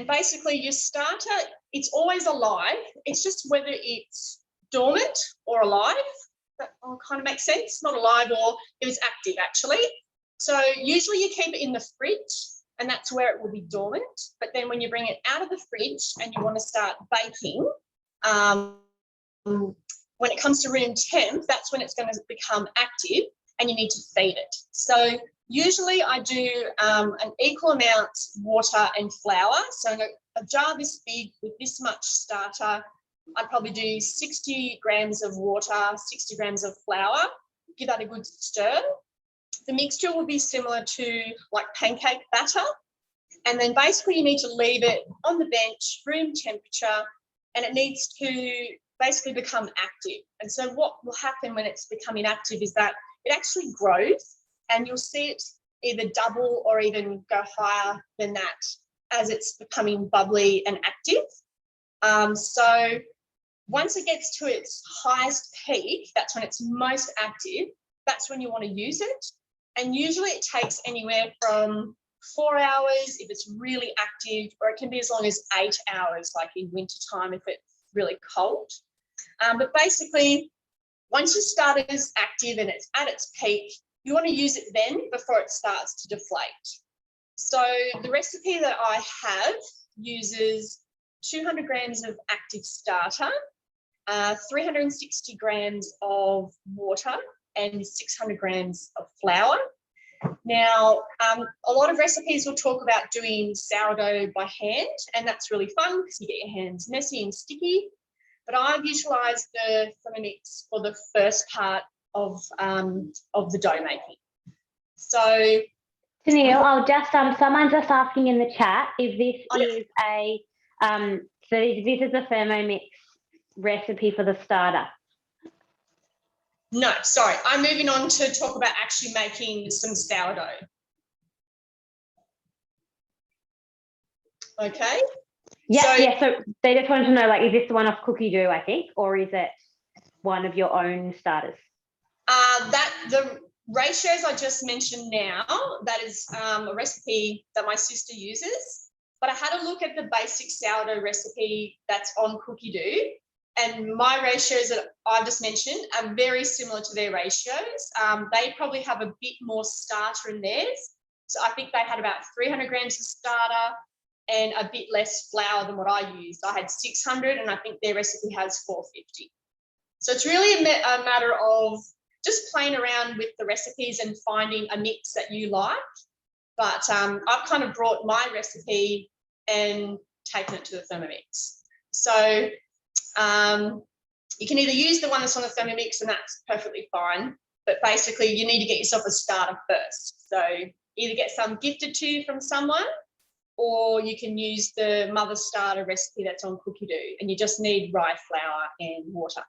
basically your starter, it's always alive. It's just whether it's dormant or alive. That kind of makes sense. Not alive or if it's active, actually. So usually you keep it in the fridge and that's where it will be dormant. But then when you bring it out of the fridge and you want to start baking, when it comes to room temp, that's when it's going to become active and you need to feed it. So usually I do an equal amount water and flour. So in a jar this big with this much starter, I'd probably do 60 grams of water, 60 grams of flour, give that a good stir. The mixture will be similar to like pancake batter. And then basically you need to leave it on the bench, room temperature, and it needs to basically become active. And so what will happen when it's becoming active is that it actually grows and you'll see it either double or even go higher than that as it's becoming bubbly and active. So once it gets to its highest peak, that's when it's most active, that's when you want to use it. And usually it takes anywhere from 4 hours if it's really active, or it can be as long as 8 hours, like in winter time if it's really cold. But basically, once your starter is active and it's at its peak, you want to use it then before it starts to deflate. So the recipe that I have uses 200 grams of active starter, 360 grams of water and 600 grams of flour. Now, a lot of recipes will talk about doing sourdough by hand, and that's really fun because you get your hands messy and sticky. But I've utilised the Thermomix for the first part of the dough making. So, Tennille, I'll just someone's just asking in the chat if this is a so this is a Thermomix recipe for the starter. No, sorry, I'm moving on to talk about actually making some sourdough. Okay. Yeah, so they just wanted to know, like, is this the one off Cookie Dough, I think, or is it one of your own starters? The ratios I just mentioned now, that is a recipe that my sister uses, but I had a look at the basic sourdough recipe that's on Cookie Dough, and my ratios that I just mentioned are very similar to their ratios. They probably have a bit more starter in theirs. So I think they had about 300 grams of starter and a bit less flour than what I used. I had 600 and I think their recipe has 450. So it's really a matter of just playing around with the recipes and finding a mix that you like. But I've kind of brought my recipe and taken it to the Thermomix. So you can either use the one that's on the Thermomix and that's perfectly fine, but basically you need to get yourself a starter first. So either get some gifted to you from someone, or you can use the mother starter recipe that's on Cookie Dough, and you just need rye flour and water.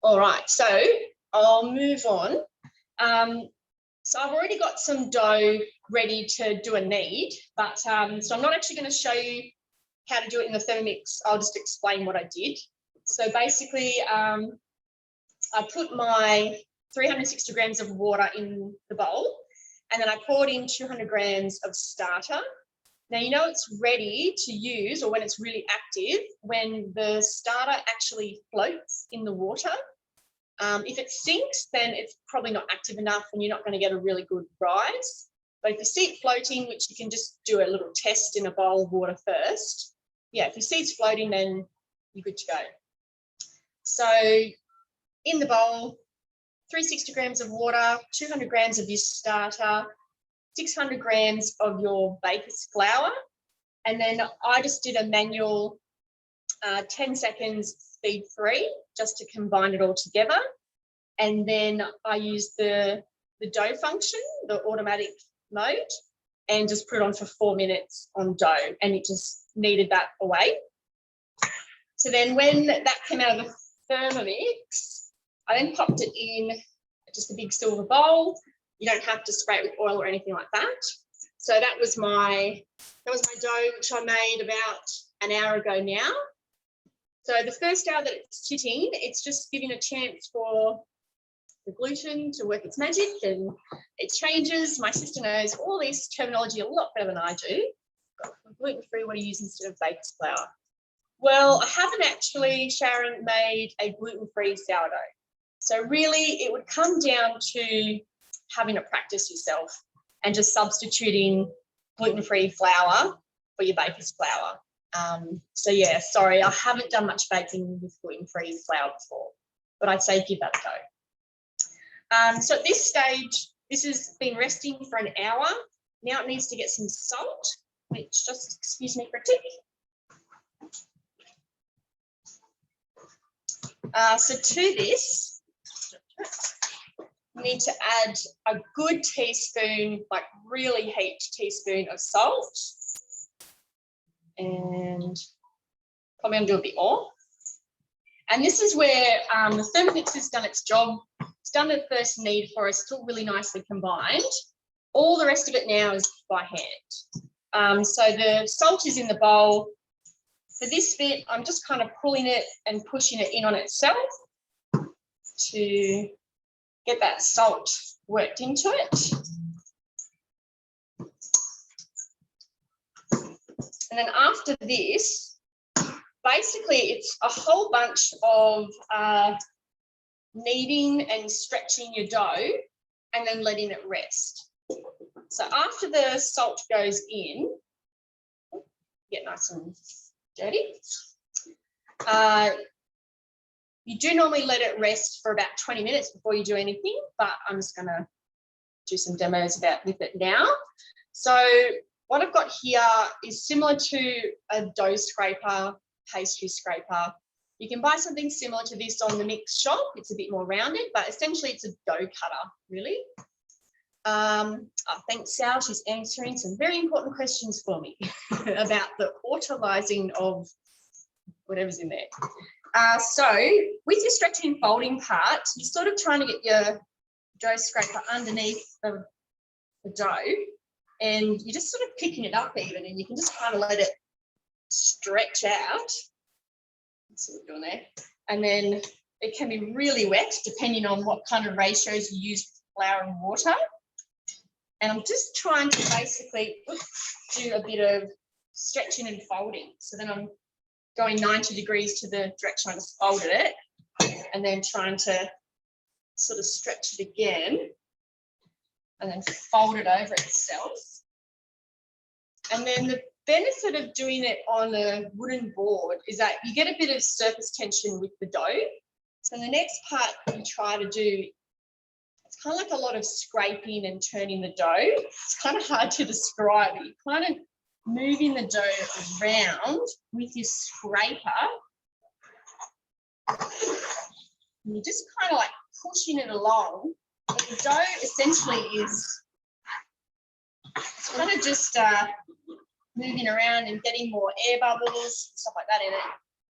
All right, so I'll move on. So I've already got some dough ready to do a knead, but so I'm not actually going to show you how to do it in the Thermomix. I'll just explain what I did. So basically, I put my 360 grams of water in the bowl, and then I poured in 200 grams of starter. Now, you know it's ready to use, or when it's really active, when the starter actually floats in the water. If it sinks, then it's probably not active enough and you're not going to get a really good rise. But if you see it floating, which you can just do a little test in a bowl of water first. Yeah, if you see it's floating, then you're good to go. So in the bowl, 360 grams of water, 200 grams of your starter, 600 grams of your baker's flour, and then I just did a manual 10 seconds speed 3 just to combine it all together. And then I used the dough function, the automatic mode, and just put it on for 4 minutes on dough, and it just kneaded that away. So then when that came out of the Thermomix, I then popped it in just a big silver bowl. You don't have to spray it with oil or anything like that. So that was my dough, which I made about an hour ago now. So the first hour that it's sitting, it's just giving a chance for the gluten to work its magic, and it changes. My sister knows all this terminology a lot better than I do. Got gluten-free, what do you use instead of baker's flour? Well, I haven't actually, Sharon, made a gluten-free sourdough. So really it would come down to having to practice yourself and just substituting gluten-free flour for your baker's flour. So yeah, sorry, I haven't done much baking with gluten-free flour before, but I'd say give that a go. So at this stage, this has been resting for an hour. Now it needs to get some salt, which just, excuse me for a tick. So to this, you need to add a good teaspoon, like really heaped teaspoon of salt. And probably going to do a bit more. And this is where the Thermomix has done its job. It's done the first knead for us. It's all really nicely combined. All the rest of it now is by hand. So the salt is in the bowl. For this bit, I'm just kind of pulling it and pushing it in on itself to get that salt worked into it. And then after this, basically it's a whole bunch of kneading and stretching your dough and then letting it rest. So after the salt goes in, get nice and dirty. You do normally let it rest for about 20 minutes before you do anything, but I'm just going to do some demos with it now. So what I've got here is similar to a dough scraper, pastry scraper. You can buy something similar to this on the mix shop. It's a bit more rounded, but essentially it's a dough cutter, really. Thanks, Sal. She's answering some very important questions for me about the autolyzing of whatever's in there. So with your stretching and folding part, you're sort of trying to get your dough scraper underneath the dough, and you're just sort of picking it up even, and you can just kind of let it stretch out. Let's see what we're doing there. And then it can be really wet depending on what kind of ratios you use with flour and water. And I'm just trying to basically do a bit of stretching and folding. So then I'm going 90 degrees to the direction I just folded it, and then trying to sort of stretch it again and then fold it over itself. And then the benefit of doing it on a wooden board is that you get a bit of surface tension with the dough. So the next part you try to do, it's kind of like a lot of scraping and turning the dough. It's kind of hard to describe. You're kind of moving the dough around with your scraper. And you're just kind of like pushing it along. But the dough essentially is kind of just moving around and getting more air bubbles, stuff like that in it.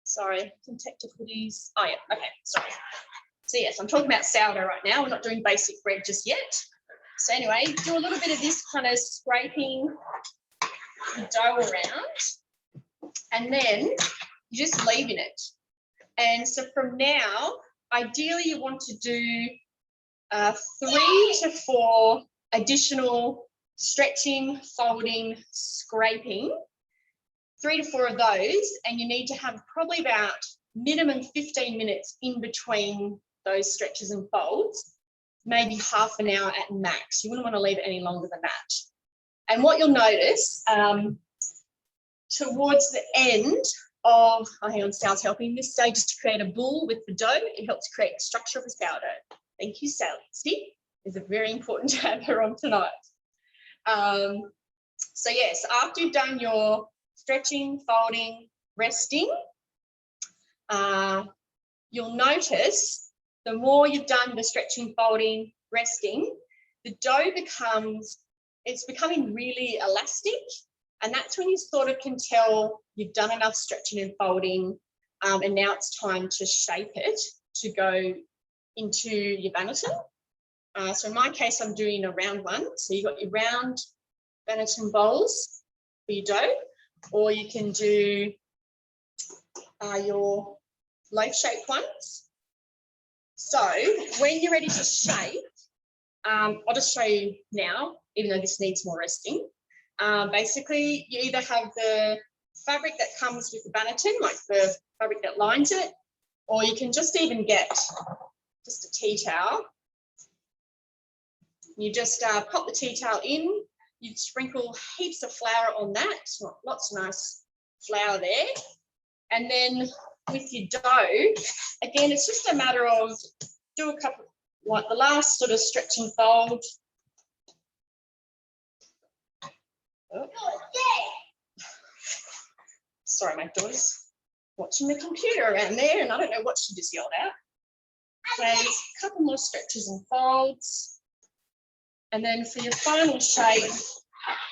Sorry, some tech difficulties. Oh yeah, okay, sorry. So yes, I'm talking about sourdough right now. We're not doing basic bread just yet. So anyway, do a little bit of this kind of scraping the dough around, and then you're just leaving it. And so from now, ideally you want to do 3 to 4 additional stretching, folding, scraping, 3 to 4 of those, and you need to have probably about minimum 15 minutes in between those stretches and folds, maybe half an hour at max. You wouldn't want to leave it any longer than that. And what you'll notice towards the end of, oh, hang on, Sal's helping this stage is to create a boule with the dough. It helps create the structure of a sourdough. Thank you, Sally. See, it's very important to have her on tonight. So yes, after you've done your stretching, folding, resting, you'll notice the more you've done the stretching, folding, resting, the dough it's becoming really elastic. And that's when you sort of can tell you've done enough stretching and folding, and now it's time to shape it to go into your banneton. So in my case, I'm doing a round one. So you've got your round banneton bowls for your dough, or you can do your loaf-shaped ones. So when you're ready to shape, I'll just show you now, even though this needs more resting. Basically, you either have the fabric that comes with the banneton, like the fabric that lines it, or you can just even get just a tea towel. You just pop the tea towel in, you sprinkle heaps of flour on that, lots of nice flour there. And then with your dough, again, it's just a matter of do a couple, like the last sort of stretch and fold. Oh. Sorry, my daughter's watching the computer around there and I don't know what she just yelled out. Okay, a couple more stretches and folds. And then for your final shape,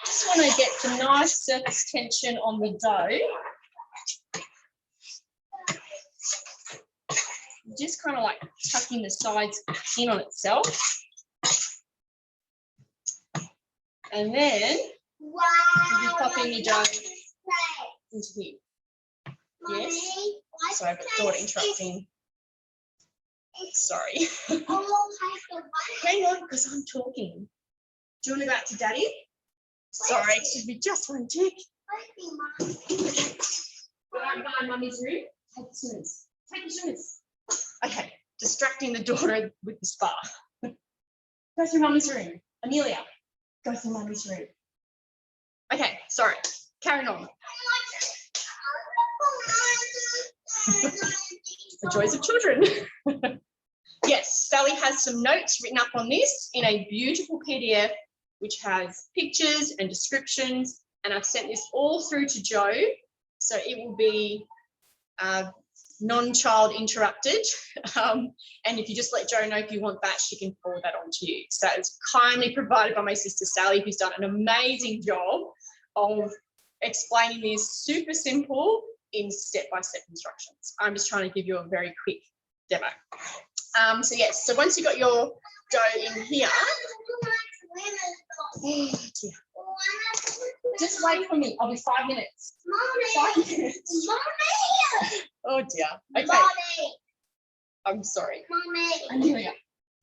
just want to get the nice surface tension on the dough. Just kind of like tucking the sides in on itself. And then you'll be popping your dough into here. Yes. Sorry, but daughter interrupting. Sorry. Hang on, because I'm talking. Do you want to go out to Daddy? Sorry, excuse me, just one tick. Go out behind Mummy's room. Take the scissors. Take the scissors. Okay, distracting the daughter with the spa. Go through Mummy's room. Amelia, go through Mummy's room. Okay, sorry. Carrying on. The joys of children. Yes, Sally has some notes written up on this in a beautiful PDF, which has pictures and descriptions, and I've sent this all through to Jo, so it will be non-child interrupted. And if you just let Jo know if you want that, she can forward that on to you. So it's kindly provided by my sister Sally, who's done an amazing job of explaining this super simple in step-by-step instructions. I'm just trying to give you a very quick demo. So yes, so once you've got your dough in here, oh dear. Just wait for me, I'll be 5 minutes. Mommy. 5 minutes. Mommy. Oh dear. Okay. Mommy. I'm sorry. Mommy. Amelia,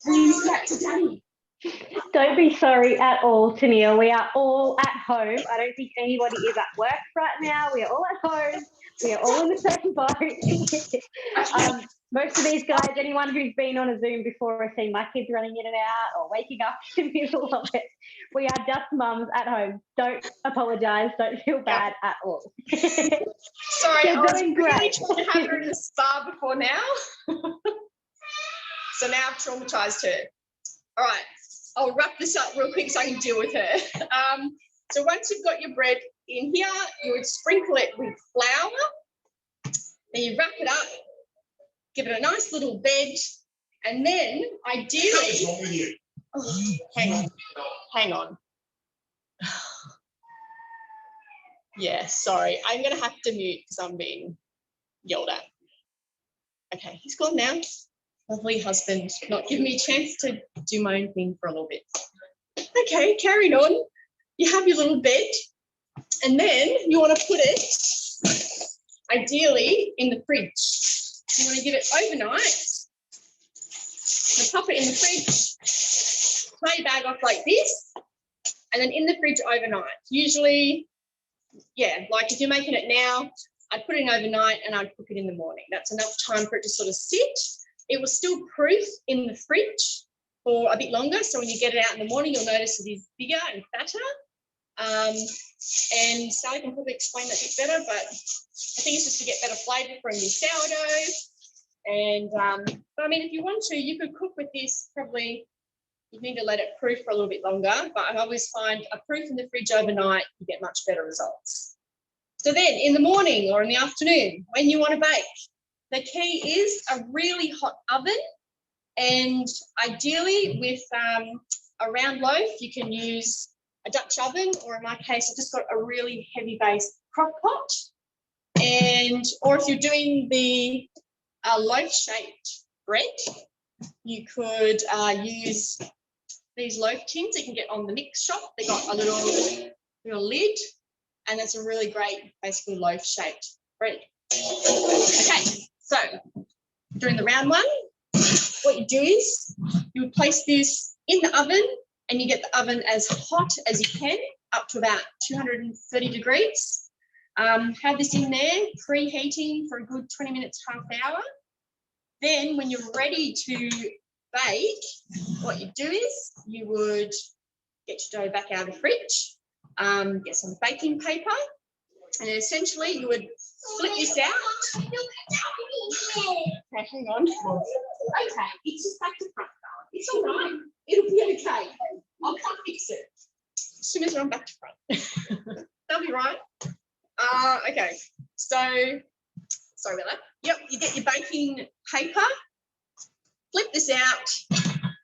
please go back to Daddy. Don't be sorry at all, Tania. We are all at home. I don't think anybody is at work right now. We are all at home. We are all in the same boat. Most of these guys, anyone who's been on a Zoom before has seen my kids running in and out or waking up in the middle of it. We are just mums at home. Don't apologise. Don't feel bad at all. Sorry, I was really trying to have her in the spa before now. So now I've traumatised her. All right, I'll wrap this up real quick so I can deal with her. So once you've got your bread in here, you would sprinkle it with flour. Then you wrap it up, give it a nice little bed, and then ideally, oh, hang on. Yeah, sorry, I'm going to have to mute because I'm being yelled at. Okay, he's gone now. Lovely husband, not giving me a chance to do my own thing for a little bit. Okay, carrying on. You have your little bed, and then you want to put it, ideally, in the fridge. You want to give it overnight. You pop it in the fridge, play bag off like this, and then in the fridge overnight. Usually, yeah, like if you're making it now, I'd put it in overnight and I'd cook it in the morning. That's enough time for it to sort of sit. It will still proof in the fridge for a bit longer. So when you get it out in the morning, you'll notice it is bigger and fatter. And Sally can probably explain that a bit better, but I think it's just to get better flavour from your sourdough. And but I mean, if you want to, you could cook with this. Probably you need to let it proof for a little bit longer, but I always find a proof in the fridge overnight, you get much better results. So then in the morning or in the afternoon, when you want to bake, the key is a really hot oven, and ideally with a round loaf, you can use a Dutch oven, or in my case, I've just got a really heavy base crock pot. And, or if you're doing the loaf-shaped bread, you could use these loaf tins that you can get on the mix shop. They've got a little lid, and it's a really great, basically loaf-shaped bread. Okay, so doing the round one, what you do is you would place this in the oven, and you get the oven as hot as you can. up to about 230 degrees. Have this in there, preheating for a good 20 minutes, half hour. Then when you're ready to bake, what you do is you would get your dough back out of the fridge, get some baking paper, and essentially you would flip this out. Okay, hang on. Okay, it's just back to front. It's all right. It'll be okay. I'll come fix it as soon as I'm back to front. That'll be right. Okay, so sorry about that. Yep, you get your baking paper, flip this out,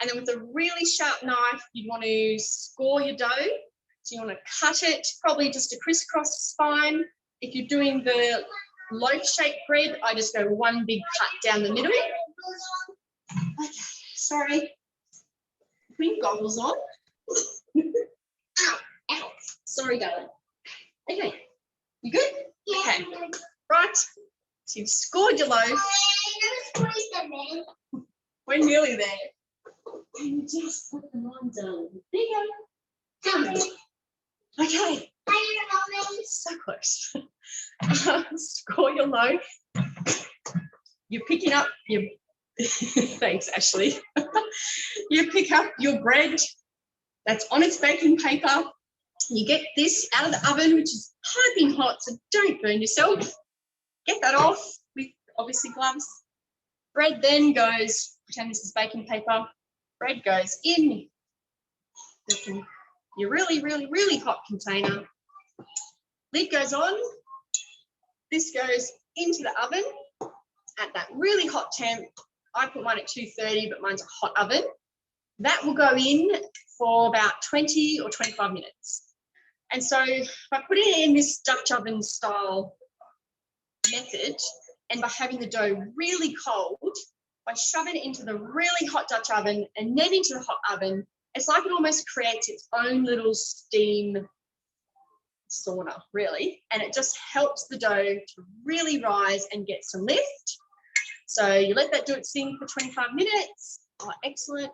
and then with a really sharp knife, you want to score your dough. So you want to cut it, probably just a crisscross spine. If you're doing the loaf-shaped bread, I just go one big cut down the middle. Okay, sorry. Putting goggles on. Ow, ow. Sorry, darling. Okay, you good? Okay, right. So you've scored your loaf. We're nearly there. And you just put them on, darling. There you go. Come on. Okay. So close. Score your loaf. You're picking up your thanks, Ashley. You pick up your bread that's on its baking paper. You get this out of the oven, which is piping hot, so don't burn yourself. Get that off with obviously gloves. Bread then goes, pretend this is baking paper. Bread goes in your really, really, really hot container. Lid goes on. This goes into the oven at that really hot temp. I put mine at 230, but mine's a hot oven. That will go in for about 20 or 25 minutes. And so by putting it in this Dutch oven style method, and by having the dough really cold, by shoving it into the really hot Dutch oven and then into the hot oven, it's like it almost creates its own little steam sauna, really. And it just helps the dough to really rise and get some lift. So you let that do its thing for 25 minutes. Oh, excellent.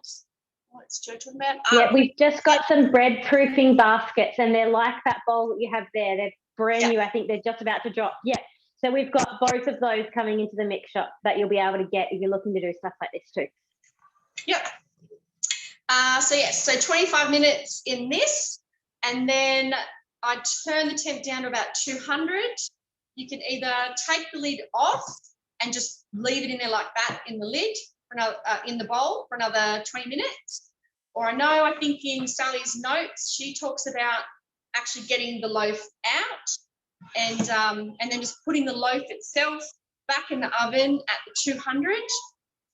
What's Joe talking about? Yeah, we've just got some bread proofing baskets, and they're like that bowl that you have there. They're brand new. I think they're just about to drop. Yeah. So we've got both of those coming into the mix shop that you'll be able to get if you're looking to do stuff like this too. Yep. So yes, so 25 minutes in this, and then I turn the temp down to about 200. You can either take the lid off and just leave it in there like that in the lid, for another, in the bowl for another 20 minutes. Or I think in Sally's notes, she talks about actually getting the loaf out and then just putting the loaf itself back in the oven at the 200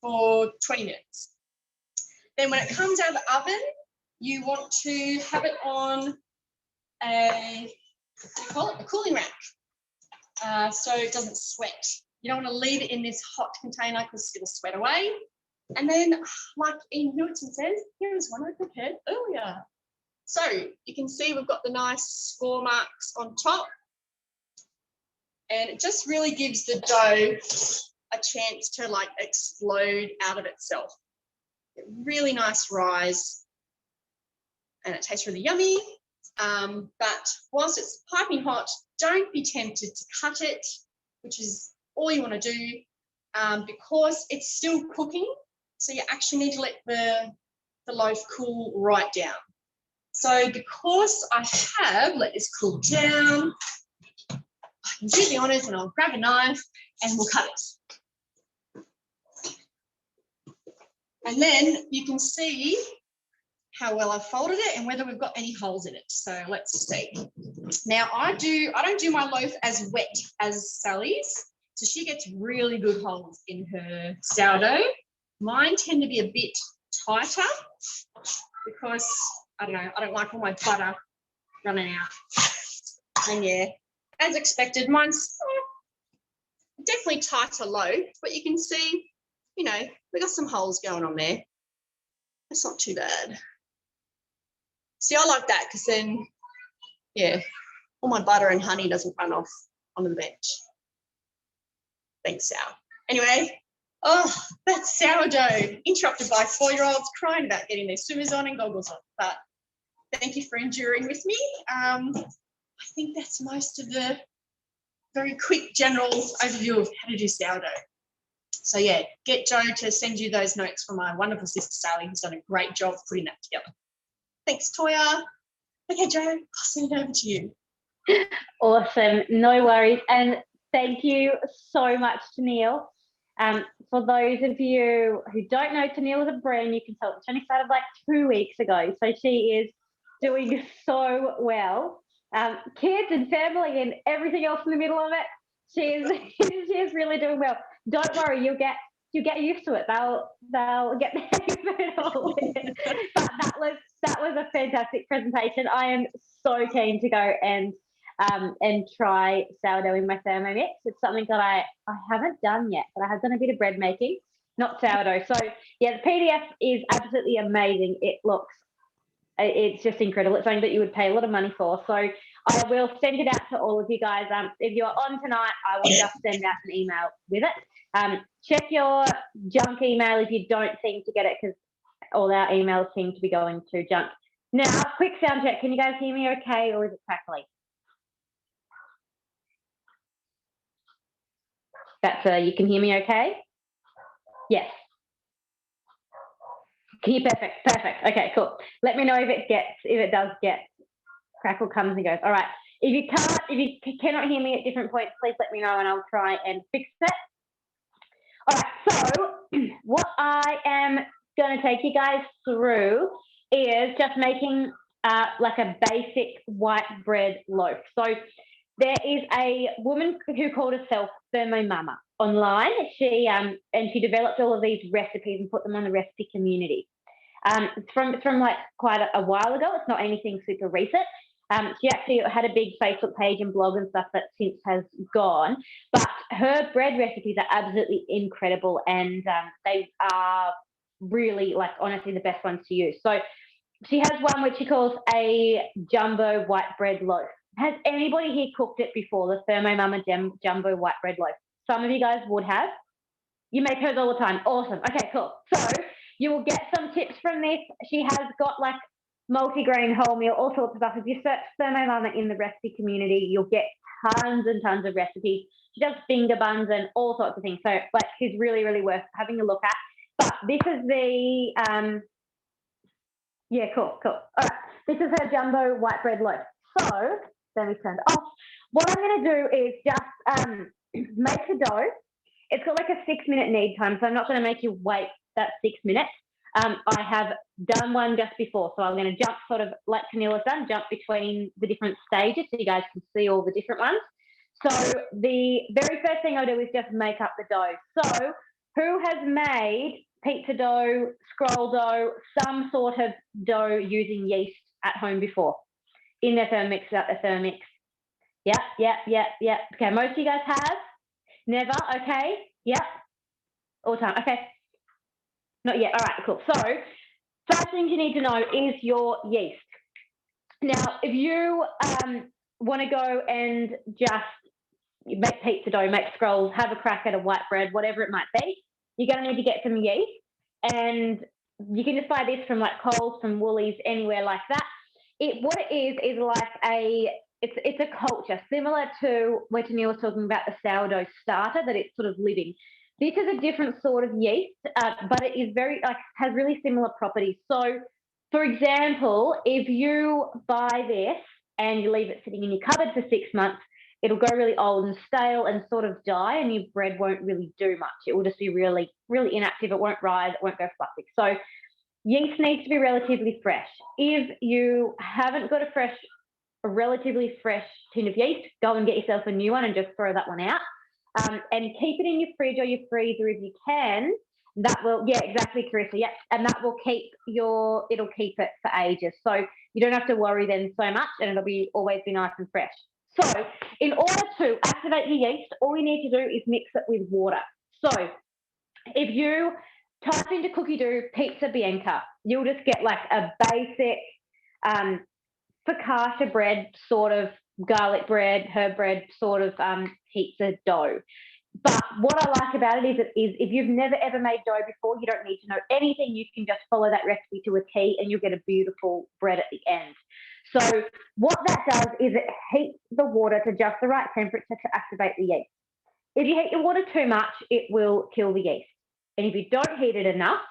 for 20 minutes. Then when it comes out of the oven, you want to have it on a cooling rack, so it doesn't sweat. You don't want to leave it in this hot container because it'll sweat away. And then, like Ian Newton says, here's one I prepared earlier. So you can see we've got the nice score marks on top, and it just really gives the dough a chance to like explode out of itself. Really nice rise, and it tastes really yummy. But whilst it's piping hot, don't be tempted to cut it, which is all you want to do, because it's still cooking. So you actually need to let the loaf cool right down. So because I have let this cool down, I can do the honours and I'll grab a knife and we'll cut it. And then you can see how well I've folded it and whether we've got any holes in it. So let's see. Now I don't do my loaf as wet as Sally's. So she gets really good holes in her sourdough. Mine tend to be a bit tighter because, I don't know, I don't like all my butter running out. And yeah, as expected, mine's definitely tighter loaf, but you can see, you know, we got some holes going on there. That's not too bad. See, I like that because then, yeah, all my butter and honey doesn't run off onto the bench. Thanks, Sal. Anyway, oh, that's sourdough, interrupted by 4-year-olds crying about getting their swimmers on and goggles on. But thank you for enduring with me. I think that's most of the very quick general overview of how to do sourdough. So yeah, get Jo to send you those notes from my wonderful sister Sally, who's done a great job putting that together. Thanks, Toya. Okay, Jo, I'll send it over to you. Awesome, no worries. And thank you so much, Tennille. For those of you who don't know, Tennille is a brand new consultant. She only started like 2 weeks ago, so she is doing so well. Kids and family and everything else in the middle of it, she's really doing well. Don't worry, you'll get used to it. They'll get the hang of it all. But that was a fantastic presentation. I am so keen to go and try sourdough in my Thermomix. It's something that I haven't done yet, but I have done a bit of bread making, not sourdough. So yeah, the PDF is absolutely amazing. It's just incredible. It's something that you would pay a lot of money for. So I will send it out to all of you guys. If you're on tonight, I will just send out an email with it. Check your junk email if you don't seem to get it, because all our emails seem to be going to junk. Now, quick sound check. Can you guys hear me okay, or is it crackly? You can hear me okay? Yes. Can you? Perfect. Okay, cool. Let me know if it does get crackle, comes and goes. All right. If you cannot hear me at different points, please let me know and I'll try and fix it. All right, so what I am going to take you guys through is just making like a basic white bread loaf. So there is a woman who called herself Thermo Mama online. She developed all of these recipes and put them on the recipe community. It's from like quite a while ago. It's not anything super recent. She actually had a big Facebook page and blog and stuff that since has gone. But her bread recipes are absolutely incredible, and they are really, like, honestly the best ones to use. So she has one which she calls a jumbo white bread loaf. Has anybody here cooked it before, the Thermo Mama jumbo white bread loaf? Some of you guys would have. You make hers all the time. Awesome. Okay, cool. So you will get some tips from this. She has got like multi-grain wholemeal, all sorts of stuff. If you search Thermo Mama in the recipe community, you'll get tons and tons of recipes. She does finger buns and all sorts of things. So like, she's really, really worth having a look at. But this is the, yeah, cool. All right, this is her jumbo white bread loaf. So let me turn it off. What I'm going to do is just make the dough. It's got like a 6-minute knead time, so I'm not going to make you wait that 6 minutes. I have done one just before, so I'm going to jump sort of like Tennille has done, jump between the different stages so you guys can see all the different ones. So the very first thing I do is just make up the dough. So who has made pizza dough, scroll dough, some sort of dough using yeast at home before? In their Thermomix, out their Thermomix. Yeah. Okay, most of you guys have? Never? Okay. Yep. All the time. Okay. Not yet. All right, cool. So first thing you need to know is your yeast. Now, if you want to go and just make pizza dough, make scrolls, have a crack at a white bread, whatever it might be, you're going to need to get some yeast. And you can just buy this from like Coles, from Woolies, anywhere like that. What it is like it's a culture similar to what Tennille was talking about, the sourdough starter, that it's sort of living. This is a different sort of yeast, but it is has really similar properties. So, for example, if you buy this and you leave it sitting in your cupboard for 6 months, it'll go really old and stale and sort of die, and your bread won't really do much. It will just be really, really inactive. It won't rise. It won't go fluffy. So yeast needs to be relatively fresh. If you haven't got a relatively fresh tin of yeast, go and get yourself a new one and just throw that one out. And keep it in your fridge or your freezer if you can. That will, yeah, exactly, Carissa. Yeah, and that will it'll keep it for ages. So you don't have to worry then so much, and it'll always be nice and fresh. So in order to activate your yeast, all you need to do is mix it with water. So if you type into Cookie Dough Pizza Bianca, you'll just get like a basic focaccia bread, sort of garlic bread, herb bread, sort of pizza dough. But what I like about it is if you've never ever made dough before, you don't need to know anything. You can just follow that recipe to a T and you'll get a beautiful bread at the end. So what that does is it heats the water to just the right temperature to activate the yeast. If you heat your water too much, it will kill the yeast. And if you don't heat it enough,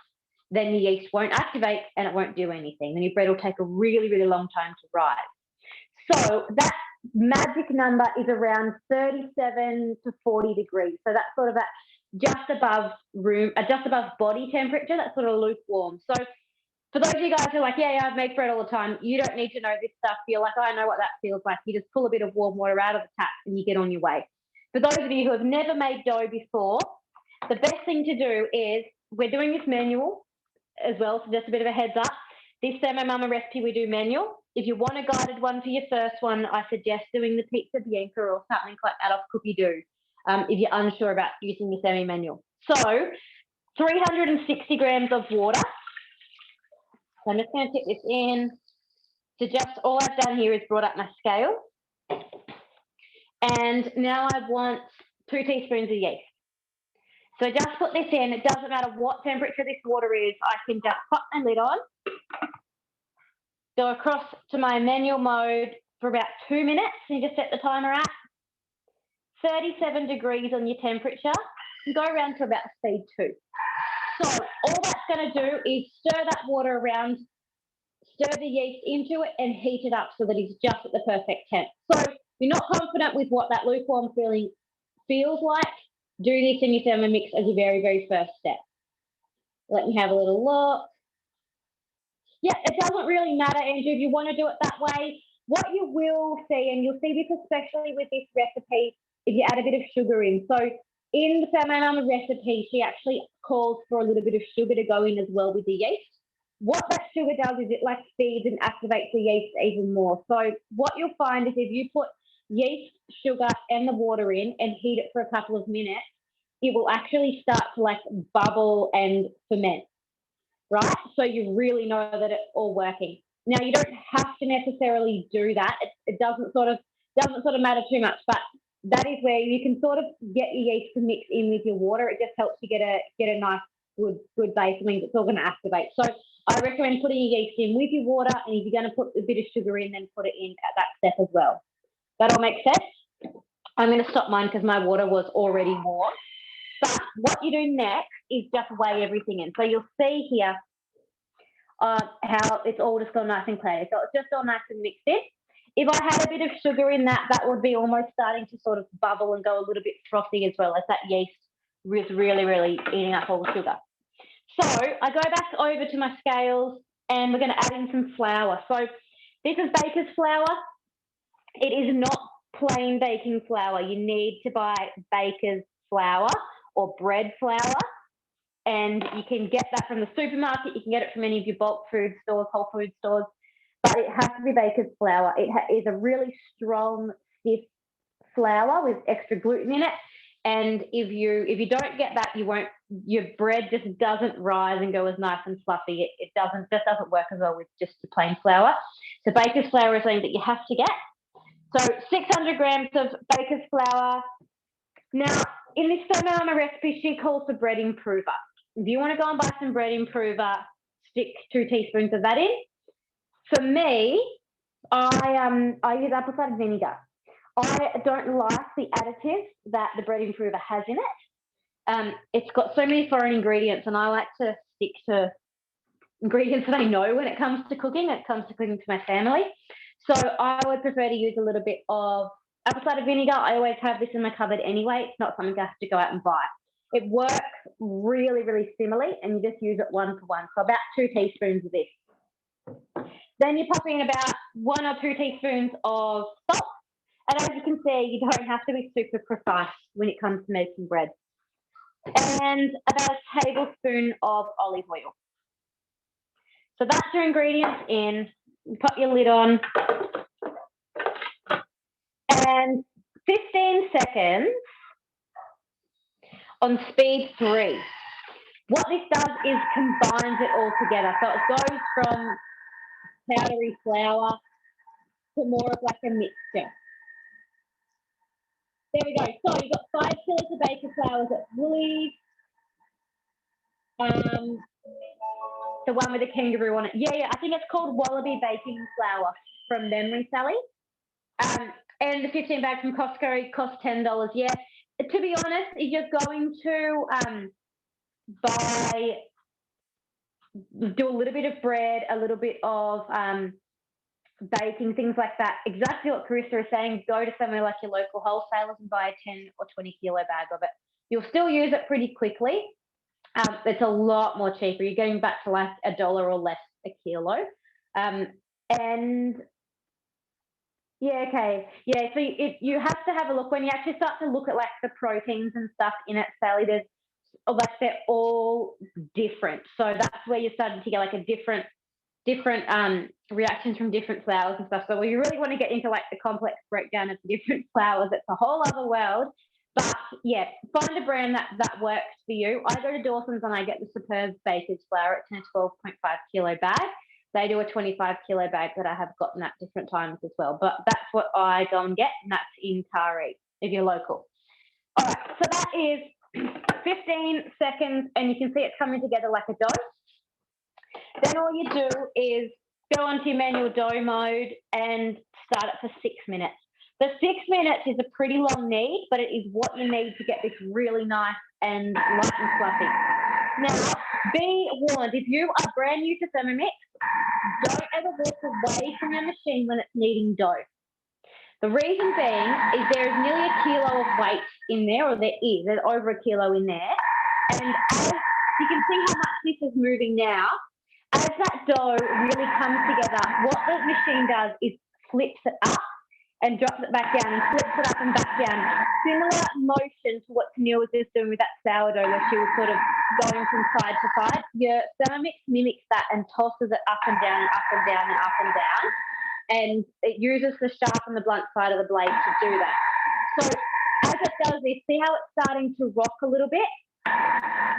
then the yeast won't activate and it won't do anything. Then your bread will take a really, really long time to rise. So that magic number is around 37 to 40 degrees. So that's sort of at just above body temperature. That's sort of lukewarm. So for those of you guys who are like, yeah, I make bread all the time, you don't need to know this stuff. You're like, I know what that feels like. You just pull a bit of warm water out of the tap and you get on your way. For those of you who have never made dough before, the best thing to do is, we're doing this manual as well, so just a bit of a heads up. This Semi Mama recipe we do manual. If you want a guided one for your first one, I suggest doing the Pizza Bianca or something like that off Cookie Doo, if you're unsure about using your semi-manual. So 360 grams of water. So I'm just going to tip this in. So just all I've done here is brought up my scale. And now I want 2 teaspoons of yeast. So just put this in. It doesn't matter what temperature this water is. I can just pop my lid on, go across to my manual mode for about 2 minutes. You just set the timer at 37 degrees on your temperature and go around to about speed 2. So all that's going to do is stir that water around, stir the yeast into it and heat it up so that it's just at the perfect temp. So if you're not confident with what that lukewarm feeling feels like, do this in your Thermomix as your very, very first step. Let me have a little look. Yeah, it doesn't really matter, Andrew, if you want to do it that way. What you will see, and you'll see this especially with this recipe, if you add a bit of sugar in. So in the Semi Mama recipe, she actually calls for a little bit of sugar to go in as well with the yeast. What that sugar does is it like feeds and activates the yeast even more. So what you'll find is if you put yeast, sugar and the water in and heat it for a couple of minutes, it will actually start to like bubble and ferment, right? So you really know that it's all working. Now you don't have to necessarily do that. It doesn't sort of matter too much, but that is where you can sort of get your yeast to mix in with your water. It just helps you get a nice good base. It means it's all going to activate. So I recommend putting your yeast in with your water, and if you're going to put a bit of sugar in, then put it in at that step as well. That all makes sense? I'm going to stop mine because my water was already warm. But what you do next is just weigh everything in. So you'll see here how it's all just gone nice and clear. So it's just all nice and mixed in. If I had a bit of sugar in that, that would be almost starting to sort of bubble and go a little bit frothy as well, as that yeast was really, really eating up all the sugar. So I go back over to my scales and we're going to add in some flour. So this is baker's flour. It is not plain baking flour. You need to buy baker's flour or bread flour, and you can get that from the supermarket. You can get it from any of your bulk food stores, Whole Food stores, but it has to be baker's flour. It is a really strong, stiff flour with extra gluten in it, and if you don't get that, your bread just doesn't rise and go as nice and fluffy. It doesn't work as well with just the plain flour. So baker's flour is something that you have to get. So 600 grams of baker's flour. Now, in this Semi Mama recipe, she calls for bread improver. If you want to go and buy some bread improver, stick 2 teaspoons of that in. For me, I use apple cider vinegar. I don't like the additives that the bread improver has in it. It's got so many foreign ingredients, and I like to stick to ingredients that I know when it comes to cooking. It comes to cooking for my family. So I would prefer to use a little bit of apple cider vinegar. I always have this in my cupboard anyway. It's not something I have to go out and buy. It works really, really similarly, and you just use it 1 for 1. So about 2 teaspoons of this. Then you pop in about 1 or 2 teaspoons of salt. And as you can see, you don't have to be super precise when it comes to making bread. And about a tablespoon of olive oil. So that's your ingredients in. You pop your lid on. And 15 seconds on speed 3. What this does is combines it all together. So it goes from powdery flour to more of like a mixture. There we go. So you've got 5 kilos of baking flours at Woolies. The one with the kangaroo on it. Yeah, I think it's called Wallaby Baking Flour from memory, Sally. And the 15 bags from Costco cost $10. Yeah. To be honest, if you're going to do a little bit of bread, a little bit of baking, things like that, exactly what Carissa is saying, go to somewhere like your local wholesalers and buy a 10 or 20 kilo bag of it. You'll still use it pretty quickly. It's a lot more cheaper. You're getting back to like $1 or less a kilo. And yeah, okay. Yeah, so you have to have a look when you actually start to look at like the proteins and stuff in it, Sally. They're all different. So that's where you're starting to get like a different reactions from different flours and stuff. So when you really want to get into like the complex breakdown of the different flours, it's a whole other world. But yeah, find a brand that works for you. I go to Dawson's and I get the Superb Baker's flour. It's in a 12.5 kilo bag. They do a 25 kilo bag that I have gotten at different times as well. But that's what I go and get, and that's in Taree if you're local. All right, so that is 15 seconds, and you can see it coming together like a dough. Then all you do is go onto your manual dough mode and start it for 6 minutes. The 6 minutes is a pretty long need, but it is what you need to get this really nice and light and fluffy. Now, be warned, if you are brand new to Thermomix, don't ever walk away from your machine when it's kneading dough. The reason being is there is nearly a kilo of weight in there, or there's over a kilo in there. And as you can see how much this is moving now, as that dough really comes together, what the machine does is flips it up and drops it back down and flips it up and back down. Similar motion to what Tennille was just doing with that sourdough where she was sort of going from side to side. Your Thermomix mimics that and tosses it up and down and up and down and up and down. And it uses the sharp and the blunt side of the blade to do that. So as it does this, see how it's starting to rock a little bit?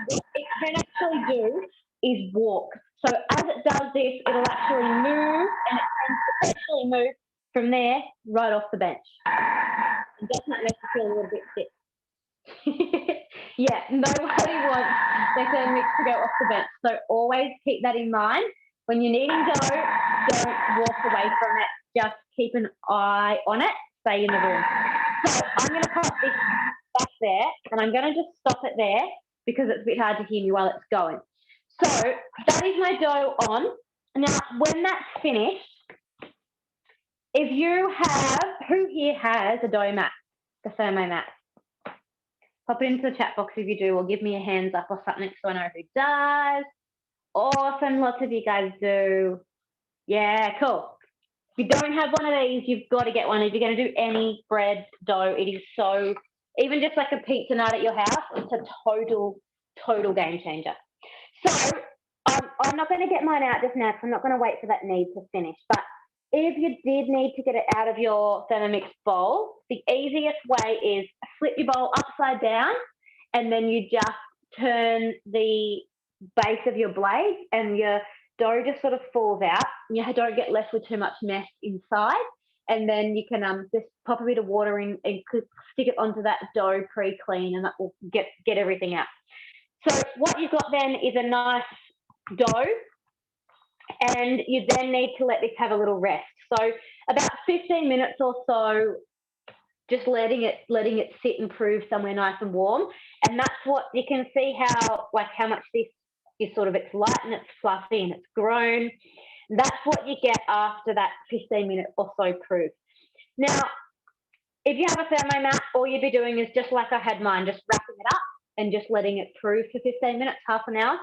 What it can actually do is walk. So as it does this, it'll actually move, and it can potentially move from there right off the bench. And doesn't that make you feel a little bit sick? Yeah, nobody wants their Thermomix to go off the bench. So always keep that in mind. When you're kneading dough, don't walk away from it. Just keep an eye on it. Stay in the room. So I'm going to put this back there, and I'm going to just stop it there because it's a bit hard to hear me while it's going. So that is my dough on. Now, when that's finished, if you have, who here has a dough mat, the thermo mat? Pop it into the chat box if you do, or give me a hands up or something so I know who does. Awesome, lots of you guys do. Yeah, cool. If you don't have one of these, you've got to get one. If you're going to do any bread dough, it is so, even just like a pizza night at your house, it's a total game changer. So I'm not going to get mine out just now because I'm not going to wait for that knead to finish. But if you did need to get it out of your Thermomix bowl, the easiest way is flip your bowl upside down, and then you just turn the base of your blade and your dough just sort of falls out. You don't get left with too much mess inside. And then you can just pop a bit of water in and stick it onto that dough pre-clean, and that will get everything out. So what you've got then is a nice dough, and you then need to let this have a little rest. So about 15 minutes or so, just letting it sit and prove somewhere nice and warm. And that's what you can see how much this is sort of, it's light and it's fluffy and it's grown. That's what you get after that 15 minute or so proof. Now, if you have a thermomat, all you'd be doing is just like I had mine, just wrapping it up and just letting it prove for 15 minutes, half an hour.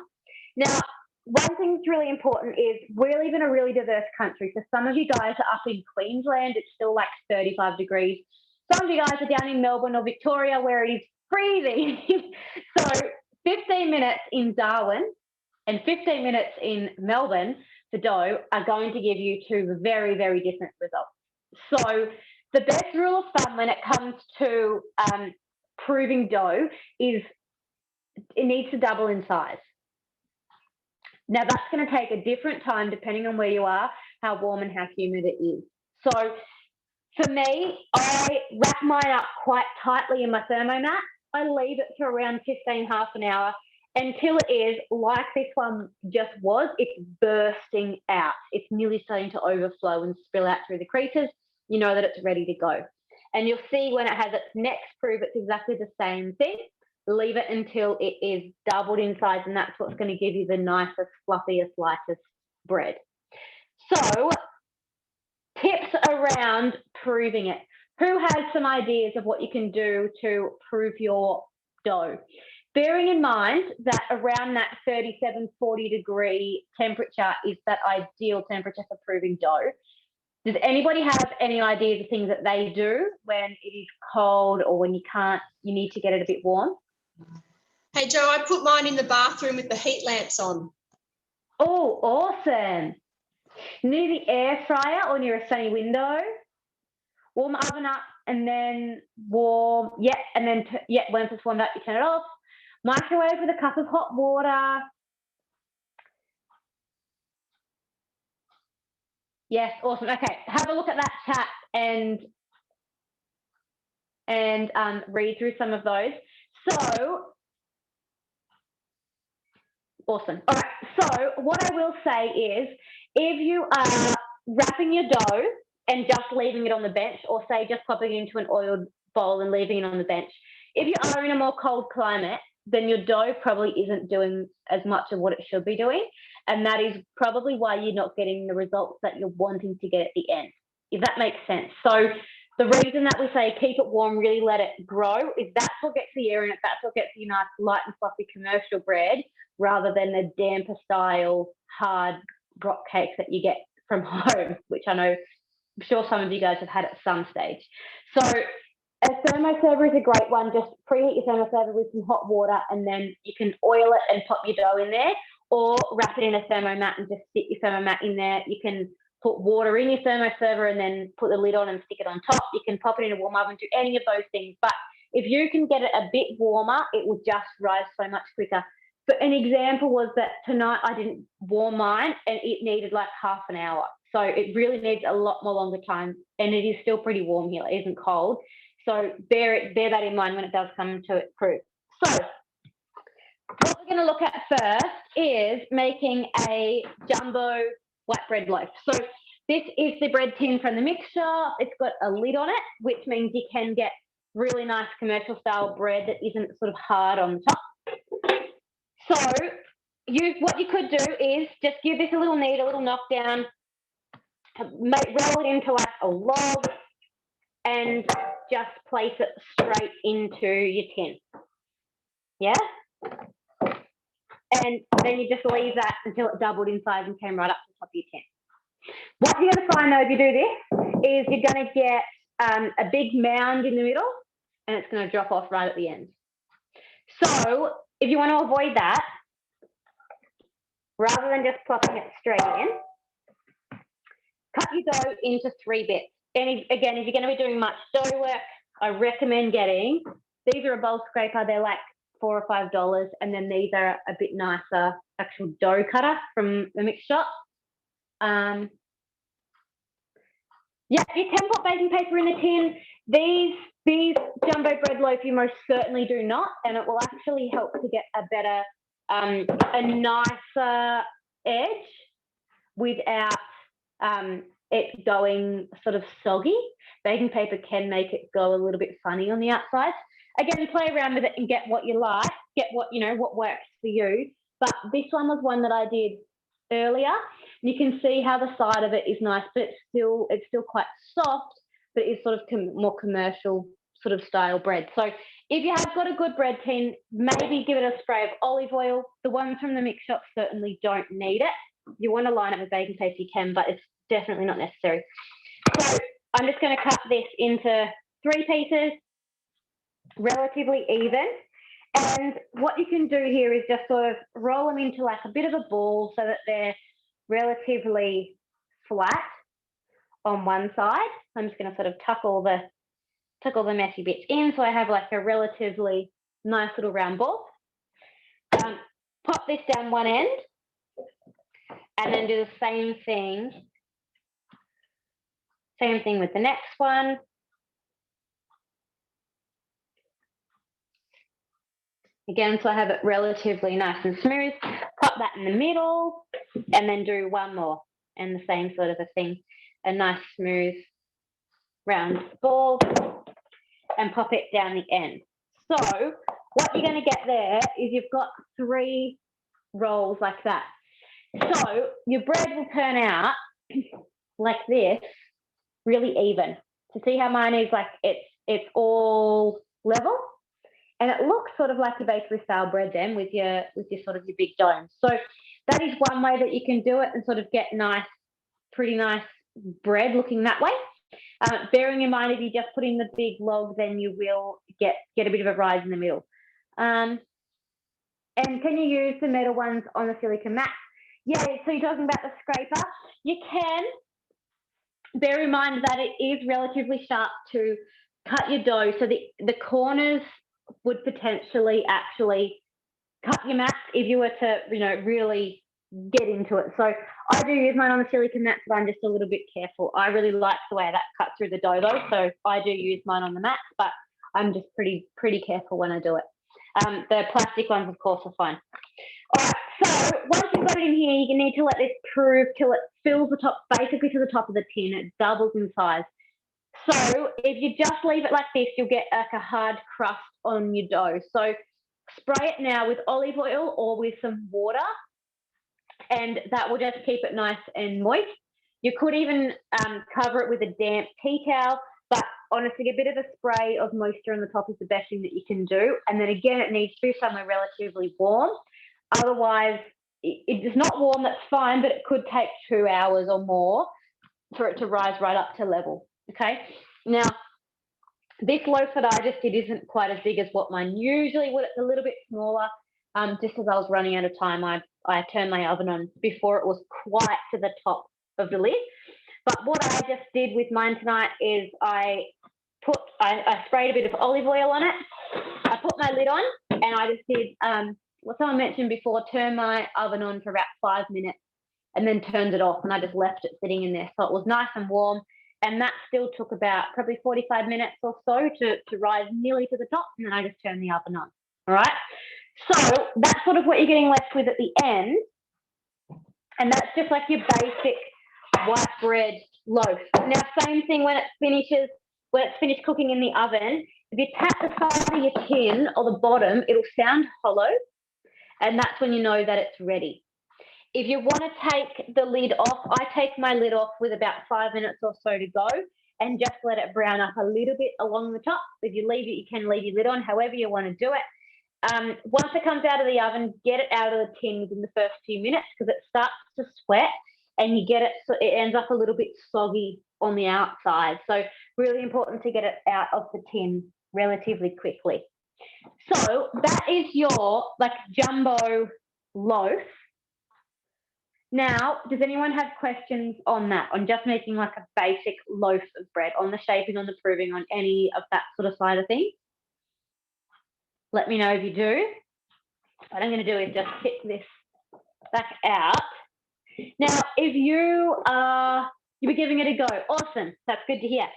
Now, one thing that's really important is we live in a really diverse country. So some of you guys are up in Queensland, it's still like 35 degrees. Some of you guys are down in Melbourne or Victoria where it is freezing. So 15 minutes in Darwin and 15 minutes in Melbourne for dough are going to give you two very, very different results. So the best rule of thumb when it comes to proving dough is it needs to double in size. Now, that's going to take a different time depending on where you are, how warm and how humid it is. So for me, I wrap mine up quite tightly in my thermomat, I leave it for around 15, half an hour until it is like this one just was. It's bursting out. It's nearly starting to overflow and spill out through the creases. You know that it's ready to go. And you'll see when it has its next proof, it's exactly the same thing. Leave it until it is doubled in size, and that's what's going to give you the nicest, fluffiest, lightest bread. So, tips around proving it. Who has some ideas of what you can do to prove your dough? Bearing in mind that around that 37, 40 degree temperature is that ideal temperature for proving dough. Does anybody have any ideas of things that they do when it is cold or when you need to get it a bit warm? Hey, Joe, I put mine in the bathroom with the heat lamps on. Oh, awesome. Near the air fryer or near a sunny window. Warm the oven up and then once it's warmed up, you turn it off. Microwave with a cup of hot water. Yes, awesome. Okay, have a look at that chat and read through some of those. So, awesome. All right, so what I will say is if you are wrapping your dough and just leaving it on the bench, or say just popping it into an oiled bowl and leaving it on the bench, if you are in a more cold climate, then your dough probably isn't doing as much of what it should be doing. And that is probably why you're not getting the results that you're wanting to get at the end, if that makes sense. So the reason that we say keep it warm, really let it grow, is that's what gets the air in it. That's what gets you nice, light and fluffy commercial bread, rather than the damper style hard rock cakes that you get from home, which I know, I'm sure some of you guys have had at some stage. So a thermoserver is a great one. Just preheat your thermoserver with some hot water, and then you can oil it and pop your dough in there, or wrap it in a thermomat and just stick your thermomat in there. You can put water in your thermoserver and then put the lid on and stick it on top. You can pop it in a warm oven, do any of those things. But if you can get it a bit warmer, it will just rise so much quicker. But an example was that tonight I didn't warm mine and it needed like half an hour. So it really needs a lot more longer time, and it is still pretty warm here. It isn't cold. So bear that in mind when it does come to it proof. So what we're going to look at first is making a jumbo white bread loaf. So this is the bread tin from the mix shop. It's got a lid on it, which means you can get really nice commercial style bread that isn't sort of hard on the top. So what you could do is just give this a little knead, a little knockdown, roll it into like a log, and just place it straight into your tin. Yeah? And then you just leave that until it doubled in size and came right up to the top of your tin. What you're going to find though if you do this is you're going to get a big mound in the middle, and it's going to drop off right at the end. So if you want to avoid that, rather than just plopping it straight in, cut your dough into 3 bits. And again, if you're going to be doing much dough work, I recommend getting, these are a bowl scraper, they're like $4 or $5, and then these are a bit nicer actual dough cutter from the mix shop. Yeah, you can put baking paper in the tin. These jumbo bread loaf you most certainly do not, and it will actually help to get a better, a nicer edge without it going sort of soggy. Baking paper can make it go a little bit funny on the outside. Again, play around with it and get what you like, get what works for you. But this one was one that I did earlier. You can see how the side of it is nice, but it's still quite soft, but it's sort of more commercial sort of style bread. So if you have got a good bread tin, maybe give it a spray of olive oil. The ones from the mix shop certainly don't need it. If you want to line it with baking paper, you can, but it's definitely not necessary. So I'm just going to cut this into 3 pieces, relatively even. And what you can do here is just sort of roll them into like a bit of a ball so that they're relatively flat on one side. I'm just going to sort of tuck all the messy bits in so I have like a relatively nice little round ball. Pop this down one end and then do the same thing with the next one. Again, so I have it relatively nice and smooth. Pop that in the middle and then do one more. And the same sort of a thing. A nice smooth round ball and pop it down the end. So what you're going to get there is you've got 3 rolls like that. So your bread will turn out like this, really even. To see how mine is like it's all level, and it looks sort of like your bakery style bread then with your sort of your big dome. So that is one way that you can do it and sort of get nice, pretty nice bread looking that way. Bearing in mind, if you just put in the big log, then you will get a bit of a rise in the middle. And can you use the metal ones on the silicone mat? Yeah, so you're talking about the scraper. You can. Bear in mind that it is relatively sharp to cut your dough, so the corners would potentially actually cut your mats if you were to, really get into it. So I do use mine on the silicone mats, but I'm just a little bit careful. I really like the way that cuts through the dough though, so I do use mine on the mats, but I'm just pretty careful when I do it. The plastic ones, of course, are fine. All right, so once you've got it in here, you need to let this prove till it fills the top, basically to the top of the tin. It doubles in size. So if you just leave it like this, you'll get like a hard crust on your dough. So spray it now with olive oil or with some water, and that will just keep it nice and moist. You could even cover it with a damp tea towel, but honestly, a bit of a spray of moisture on the top is the best thing that you can do. And then again, it needs to be somewhere relatively warm. Otherwise, if it's not warm, that's fine, but it could take 2 hours or more for it to rise right up to level. Okay. Now, this loaf that I just did isn't quite as big as what mine usually would. It's a little bit smaller. Just as I was running out of time, I turned my oven on before it was quite to the top of the lid. But what I just did with mine tonight is I sprayed a bit of olive oil on it. I put my lid on, and I just did what someone mentioned before, turn my oven on for about 5 minutes and then turned it off, and I just left it sitting in there. So it was nice and warm, and that still took about probably 45 minutes or so to rise nearly to the top, and then I just turned the oven on. All right. So that's sort of what you're getting left with at the end. And that's just like your basic white bread loaf. Now, same thing when it's finished cooking in the oven. If you tap the side of your tin or the bottom, it'll sound hollow, and that's when you know that it's ready. If you want to take the lid off, I take my lid off with about 5 minutes or so to go and just let it brown up a little bit along the top. If you leave it, you can leave your lid on, however you want to do it. Once it comes out of the oven, get it out of the tin within the first few minutes, because it starts to sweat and you get it, so it ends up a little bit soggy on the outside. So really important to get it out of the tin relatively quickly. So that is your like jumbo loaf. Now, does anyone have questions on that, on just making like a basic loaf of bread, on the shaping, on the proving, on any of that sort of side of things? Let me know if you do. What I'm going to do is just pick this back out. Now, if you'll be giving it a go, awesome. That's good to hear.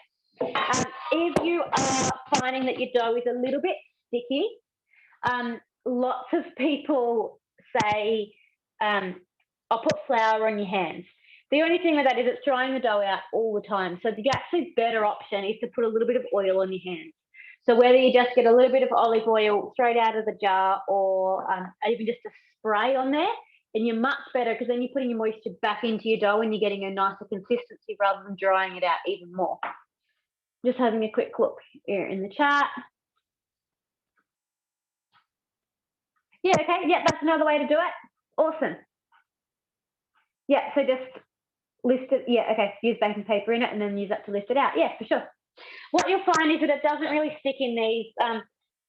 If you are finding that your dough is a little bit sticky, lots of people say, I'll put flour on your hands. The only thing with that is it's drying the dough out all the time. So the actually better option is to put a little bit of oil on your hands. So whether you just get a little bit of olive oil straight out of the jar, or even just a spray on there, and you're much better, because then you're putting your moisture back into your dough and you're getting a nicer consistency rather than drying it out even more. Just having a quick look here in the chat. Yeah, okay, yeah, that's another way to do it. Awesome. Yeah, so just lift it. Yeah, okay, use baking paper in it and then use that to lift it out. Yeah, for sure. What you'll find is that it doesn't really stick in these.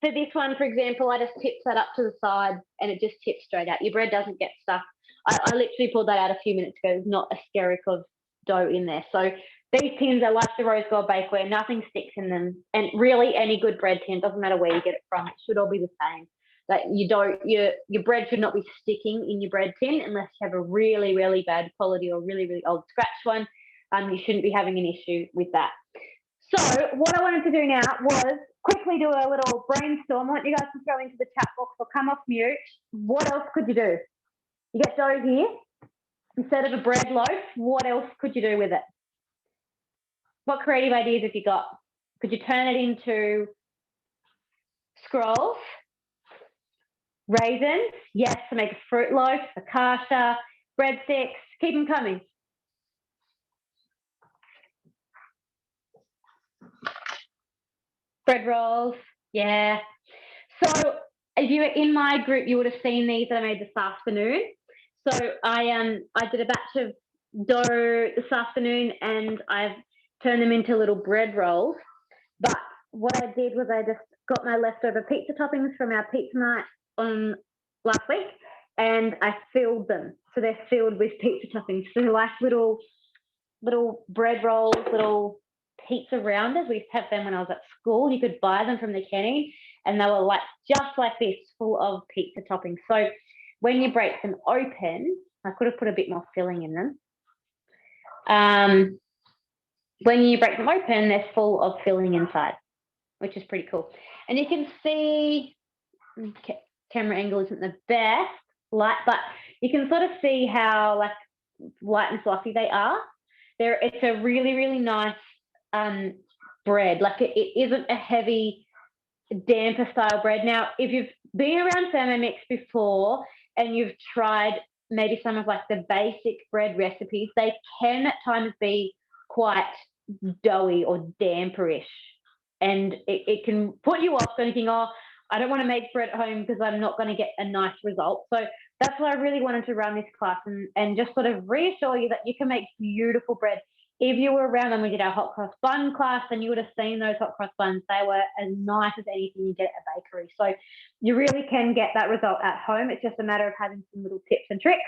For this one, for example, I just tipped that up to the side and it just tips straight out. Your bread doesn't get stuck. I literally pulled that out a few minutes ago. There's not a skerrick of dough in there. So these tins are like the Rose Gold Bakeware. Nothing sticks in them. And really, any good bread tin, doesn't matter where you get it from, it should all be the same. That your bread should not be sticking in your bread tin unless you have a really, really bad quality or really, really old scratch one. You shouldn't be having an issue with that. So what I wanted to do now was quickly do a little brainstorm. I want you guys to throw into the chat box or come off mute. What else could you do? You get dough here. Instead of a bread loaf, what else could you do with it? What creative ideas have you got? Could you turn it into scrolls, raisins? Yes, to make a fruit loaf, focaccia, breadsticks. Keep them coming. Bread rolls, yeah. So if you were in my group, you would have seen these that I made this afternoon. So I did a batch of dough this afternoon and I've turned them into little bread rolls. But what I did was I just got my leftover pizza toppings from our pizza night on last week and I filled them. So they're filled with pizza toppings. So they're like little bread rolls, little pizza rounders. We used to have them when I was at school. You could buy them from the canteen and they were like just like this, full of pizza toppings. So when you break them open, I could have put a bit more filling in them. When you break them open, they're full of filling inside, which is pretty cool. And you can see, camera angle isn't the best light, but you can sort of see how like light and fluffy they are. It's a really, really nice bread. Like it isn't a heavy, damper style bread. Now, if you've been around Thermomix before and you've tried maybe some of like the basic bread recipes, they can at times be quite doughy or damperish. And it can put you off thinking, oh, I don't want to make bread at home because I'm not going to get a nice result. So that's why I really wanted to run this class and just sort of reassure you that you can make beautiful bread. If you were around when we did our hot cross bun class, then you would have seen those hot cross buns. They were as nice as anything you get at a bakery. So you really can get that result at home. It's just a matter of having some little tips and tricks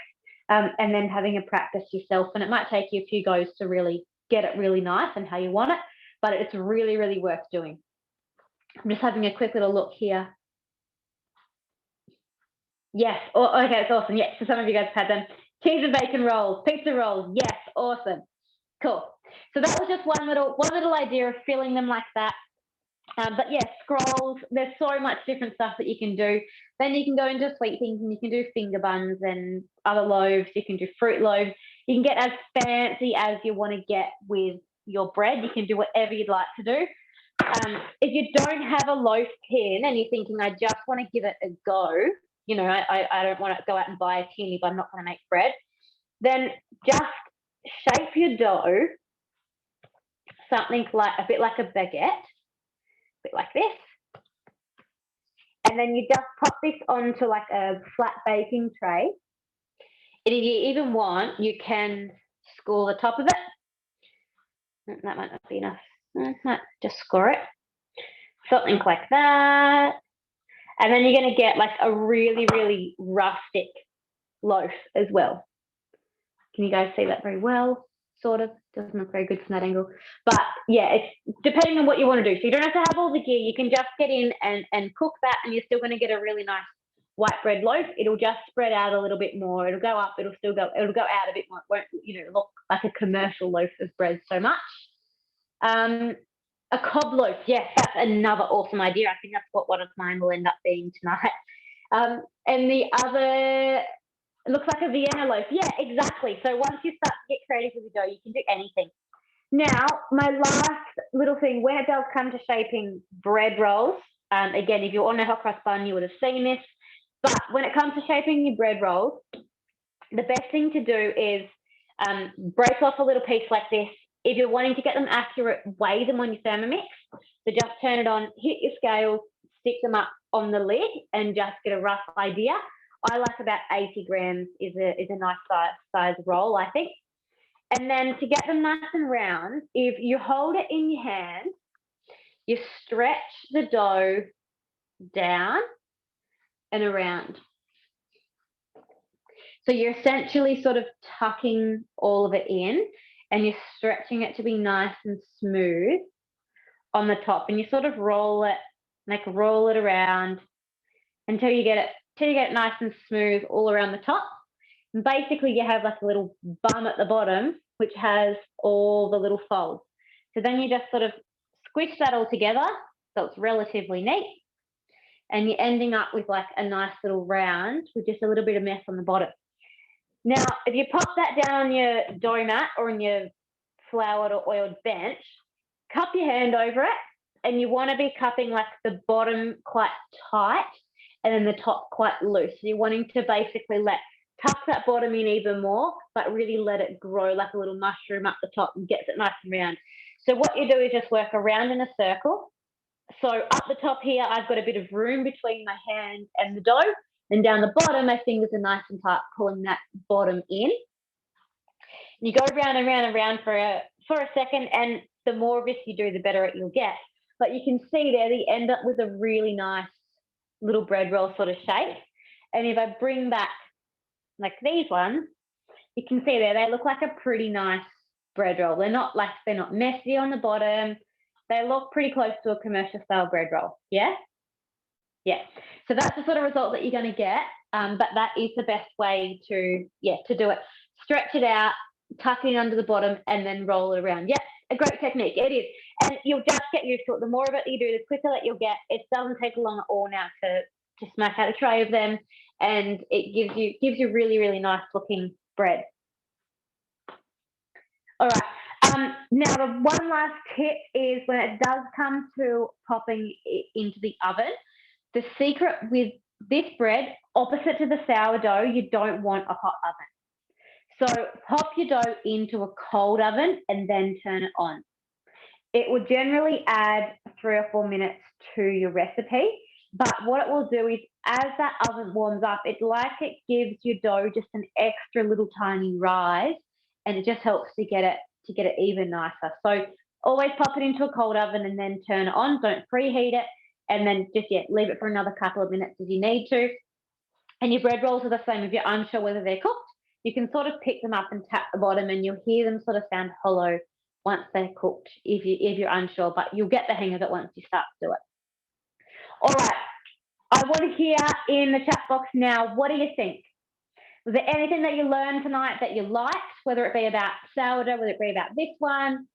and then having a practice yourself. And it might take you a few goes to really get it really nice and how you want it, but it's really, really worth doing. I'm just having a quick little look here. Yes. Oh, okay, it's awesome. Yes, so some of you guys have had them. Cheese and bacon rolls, pizza rolls. Yes, awesome. Cool. So that was just one little idea of filling them like that. But yes, scrolls, there's so much different stuff that you can do. Then you can go into sweet things and you can do finger buns and other loaves. You can do fruit loaves. You can get as fancy as you want to get with your bread. You can do whatever you'd like to do. If you don't have a loaf tin and you're thinking, I just want to give it a go, you know, I don't want to go out and buy a tin if I'm not going to make bread, then just shape your dough something like a bit like a baguette, a bit like this. And then you just pop this onto like a flat baking tray. And if you even want, you can score the top of it. That might not be enough. Just score it. Something like that. And then you're going to get like a really, really rustic loaf as well. Can you guys see that very well? Sort of. Doesn't look very good from that angle. But yeah, it's depending on what you want to do. So you don't have to have all the gear. You can just get in and cook that and you're still going to get a really nice white bread loaf. It'll just spread out a little bit more. It'll go up. It'll go out a bit more. It won't, you know, look like a commercial loaf of bread so much. A cob loaf. Yes, that's another awesome idea. I think that's what one of mine will end up being tonight. And the other, it looks like a Vienna loaf. Yeah, exactly. So once you start to get creative with your dough, you can do anything. Now, my last little thing, when it does come to shaping bread rolls, again, if you're on a hot cross bun, you would have seen this. But when it comes to shaping your bread rolls, the best thing to do is break off a little piece like this. If you're wanting to get them accurate, weigh them on your Thermomix. So just turn it on, hit your scale, stick them up on the lid and just get a rough idea. I like about 80 grams is a nice size roll, I think. And then to get them nice and round, if you hold it in your hand, you stretch the dough down and around. So you're essentially sort of tucking all of it in and you're stretching it to be nice and smooth on the top. And you sort of roll it around until you get it nice and smooth all around the top. And basically you have like a little bum at the bottom, which has all the little folds. So then you just sort of squish that all together, so it's relatively neat. And you're ending up with like a nice little round with just a little bit of mess on the bottom. Now, if you pop that down on your dough mat or on your floured or oiled bench, cup your hand over it, and you want to be cupping like the bottom quite tight and then the top quite loose. So you're wanting to basically tuck that bottom in even more, but really let it grow like a little mushroom up the top and gets it nice and round. So what you do is just work around in a circle. So up the top here, I've got a bit of room between my hand and the dough. And down the bottom, my fingers are nice and tight, pulling that bottom in. You go round and round and round for a second, and the more of this you do, the better it you'll get. But you can see there, you end up with a really nice little bread roll sort of shape. And if I bring back like these ones, you can see there, they look like a pretty nice bread roll. They're not messy on the bottom. They look pretty close to a commercial style bread roll. Yeah? Yeah. So that's the sort of result that you're going to get. But that is the best way to do it. Stretch it out, tuck it under the bottom, and then roll it around. Yeah, a great technique. It is. And you'll just get used to it. The more of it you do, the quicker that you'll get. It doesn't take long at all now to smack out a tray of them. And it gives you really, really nice looking bread. All right. Now, the one last tip is when it does come to popping it into the oven, the secret with this bread, opposite to the sourdough, you don't want a hot oven. So pop your dough into a cold oven and then turn it on. It will generally add 3 or 4 minutes to your recipe. But what it will do is as that oven warms up, it gives your dough just an extra little tiny rise, and it just helps to get it even nicer. So always pop it into a cold oven and then turn it on. Don't preheat it, and then just leave it for another couple of minutes if you need to. And your bread rolls are the same. If you're unsure whether they're cooked, you can sort of pick them up and tap the bottom, and you'll hear them sort of sound hollow once they're cooked. If you're unsure, but you'll get the hang of it once you start to do it. All right, I want to hear in the chat box now, what do you think? Was there anything that you learned tonight that you liked, whether it be about sourdough, whether it be about this one?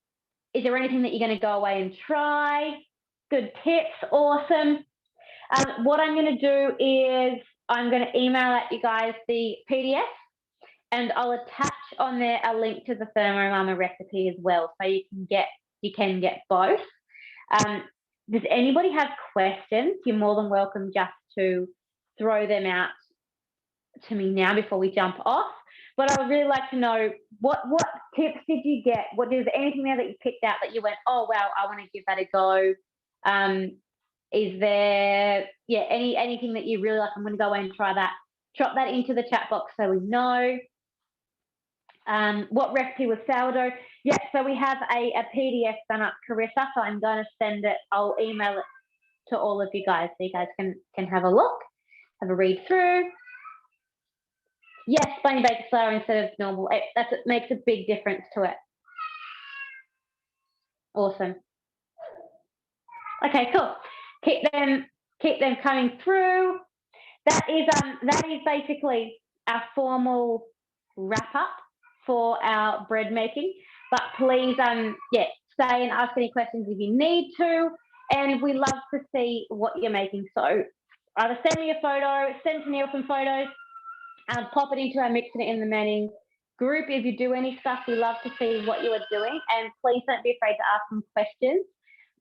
Is there anything that you're going to go away and try? Good tips, awesome. What I'm going to do is I'm going to email at you guys the PDF, and I'll attach on there a link to the Thermo Mama recipe as well, so you can get both. Does anybody have questions? You're more than welcome just to throw them out to me now before we jump off. But I would really like to know what tips did you get? Is there anything there that you picked out that you went, oh wow, I want to give that a go? Is there anything that you really like? I'm going to go away and try that. Drop that into the chat box so we know. What recipe was sourdough? Yeah, so we have a PDF done up, Carissa, so I'm going to send it. I'll email it to all of you guys so you guys can have a look, have a read through. Yes, plain baked flour instead of normal. It makes a big difference to it. Awesome. Okay, cool. Keep them coming through. That is basically our formal wrap up for our bread making. But please, stay and ask any questions if you need to. And we love to see what you're making. So either send me a photo, send Neil some photos, pop it into our Mixing It in the Manning group. If you do any stuff, we love to see what you are doing. And please don't be afraid to ask some questions.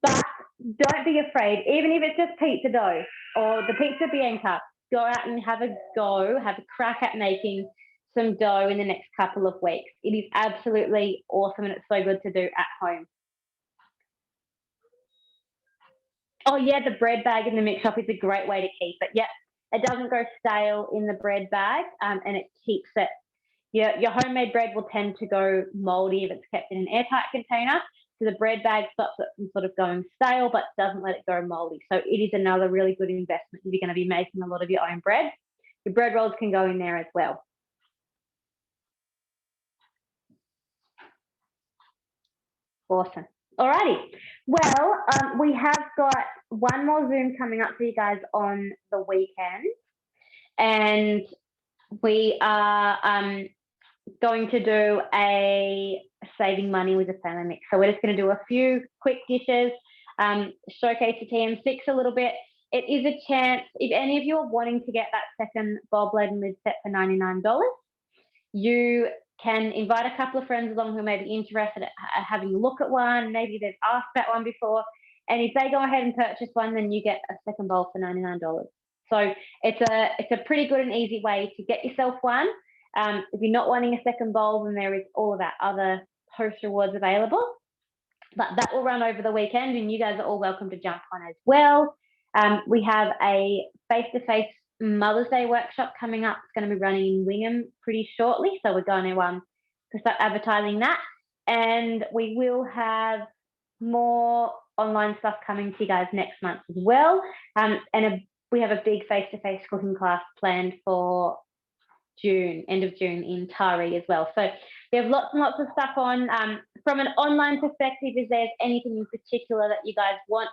But don't be afraid, even if it's just pizza dough or the pizza bianca, go out and have a crack at making some dough in the next couple of weeks. It is absolutely awesome, and it's so good to do at home. Oh yeah, the bread bag in the mix shop is a great way to keep it. Yep, it doesn't go stale in the bread bag, and it keeps it. Your homemade bread will tend to go moldy if it's kept in an airtight container. So the bread bag stops it from sort of going stale, but doesn't let it go moldy. So it is another really good investment if you're going to be making a lot of your own bread. Your bread rolls can go in there as well. Awesome. Alrighty. Well, we have got one more Zoom coming up for you guys on the weekend, and we are going to do a saving money with a family mix. So we're just going to do a few quick dishes. showcase the TM6 a little bit. It is a chance, if any of you are wanting to get that second bowl blade and lid set for $99, you can invite a couple of friends along who may be interested at having a look at one. Maybe they've asked about one before. And if they go ahead and purchase one, then you get a second bowl for $99. So it's a pretty good and easy way to get yourself one. If you're not wanting a second bowl, then there is all of our other host rewards available. But that will run over the weekend, and you guys are all welcome to jump on as well. We have a face-to-face Mother's Day workshop coming up. It's going to be running in Wingham pretty shortly, so we're going to start advertising that. And we will have more online stuff coming to you guys next month as well. We have a big face-to-face cooking class planned for June, end of June in Taree as well. So we have lots and lots of stuff on. From an online perspective, if there's anything in particular that you guys want,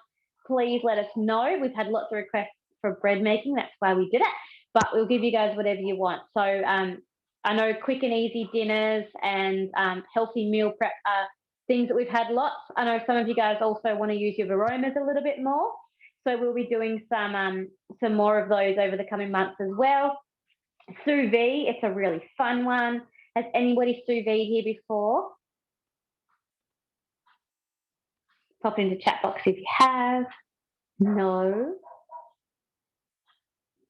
please let us know. We've had lots of requests for bread making. That's why we did it. But we'll give you guys whatever you want. So I know quick and easy dinners and healthy meal prep are things that we've had lots. I know some of you guys also want to use your aromas a little bit more. So we'll be doing some more of those over the coming months as well. Sous vide, it's a really fun one. Has anybody sous vide here before? Pop into chat box if you have. No.